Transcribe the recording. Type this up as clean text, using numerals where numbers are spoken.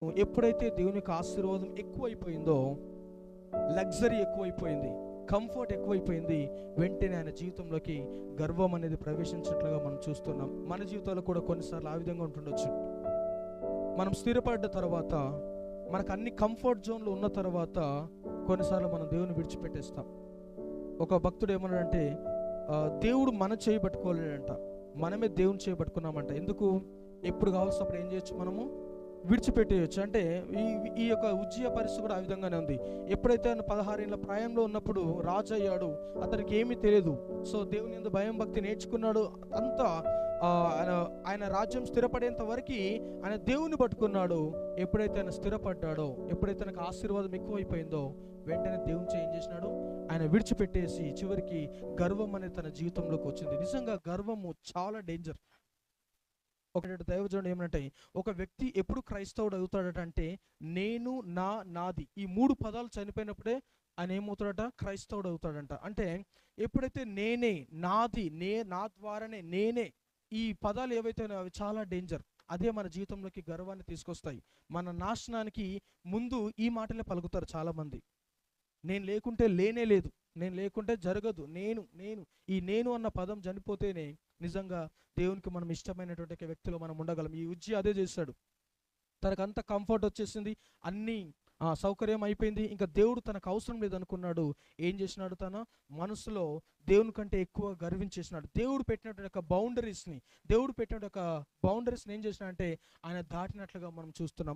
ఎప్పుడైతే దేవుని యొక్క ఆశీర్వాదం ఎక్కువైపోయిందో, లగ్జరీ ఎక్కువైపోయింది, కంఫర్ట్ ఎక్కువైపోయింది, వెంటనే ఆయన జీవితంలోకి గర్వం అనేది ప్రవేశించినట్లుగా మనం చూస్తున్నాం. మన జీవితాల్లో కూడా కొన్నిసార్లు ఆ విధంగా ఉంటుండొచ్చు. మనం స్థిరపడ్డ తర్వాత, మనకు అన్ని కంఫర్ట్ జోన్లు ఉన్న తర్వాత కొన్నిసార్లు మనం దేవుని విడిచిపెట్టేస్తాం. ఒక భక్తుడు ఏమన్నాడంటే, దేవుడు మన చేయి పట్టుకోలేడంట, మనమే దేవుని చేయి పట్టుకున్నామంట. ఎందుకు? ఎప్పుడు కావాల్సినప్పుడు ఏం చేయొచ్చు, మనము విడిచిపెట్టేయచ్చు. అంటే ఈ ఈ యొక్క ఉజ్జియా పరిస్థితి కూడా ఆ విధంగానే ఉంది. ఎప్పుడైతే ఆయన 16 ఏళ్ల ప్రాయంలో ఉన్నప్పుడు రాజు అయ్యాడు, అతనికి ఏమీ తెలియదు. సో దేవుని యందు భయం భక్తి నేర్చుకున్నాడు. అంతా ఆయన ఆయన రాజ్యం స్థిరపడేంత వరకు ఆయన దేవుని పట్టుకున్నాడు. ఎప్పుడైతే ఆయన స్థిరపడ్డాడో, ఎప్పుడైతే ఆయనకు ఆశీర్వాదం ఎక్కువైపోయిందో, వెంటనే దేవుని ఏం చేసినాడు, ఆయన విడిచిపెట్టేసి చివరికి గర్వం అనేది తన జీవితంలోకి వచ్చింది. నిజంగా గర్వము చాలా డేంజర్. ఒక దైవజనుడు ఏమంటే, ఒక వ్యక్తి ఎప్పుడు క్రైస్తవుడు అవుతాడట అంటే, నేను, నా, నాది, ఈ 3 పదాలు చనిపోయినప్పుడే ఆయన ఏమవుతాడట, క్రైస్తవుడు అవుతాడంట. అంటే ఎప్పుడైతే నేనే, నాది, నా ద్వారానే, నేనే, ఈ పదాలు ఏవైతే అవి చాలా డేంజర్. అదే మన జీవితంలోకి గర్వాన్ని తీసుకొస్తాయి. మన నాశనానికి ముందు ఈ మాటలే పలుకుతారు చాలా మంది. నేను లేకుంటే లేనే లేదు, నేను లేకుంటే జరగదు, నేను నేను ఈ నేను అన్న పదం చనిపోతేనే నిజంగా దేవునికి మనం ఇష్టమైనటువంటి వ్యక్తిలో మనం ఉండగలం. ఈ ఉజ్జియా అదే చేశాడు. తనకంత కంఫర్ట్ వచ్చేసింది, అన్నీ సౌకర్యం అయిపోయింది, ఇంకా దేవుడు తనకు అవసరం లేదనుకున్నాడు. ఏం చేసినాడు, తన మనసులో దేవుని కంటే ఎక్కువ గర్వించేసినాడు. దేవుడు పెట్టినటువంటి ఒక బౌండరీస్ని ఏం చేసినా అంటే ఆయన దాటినట్లుగా మనం చూస్తున్నాం.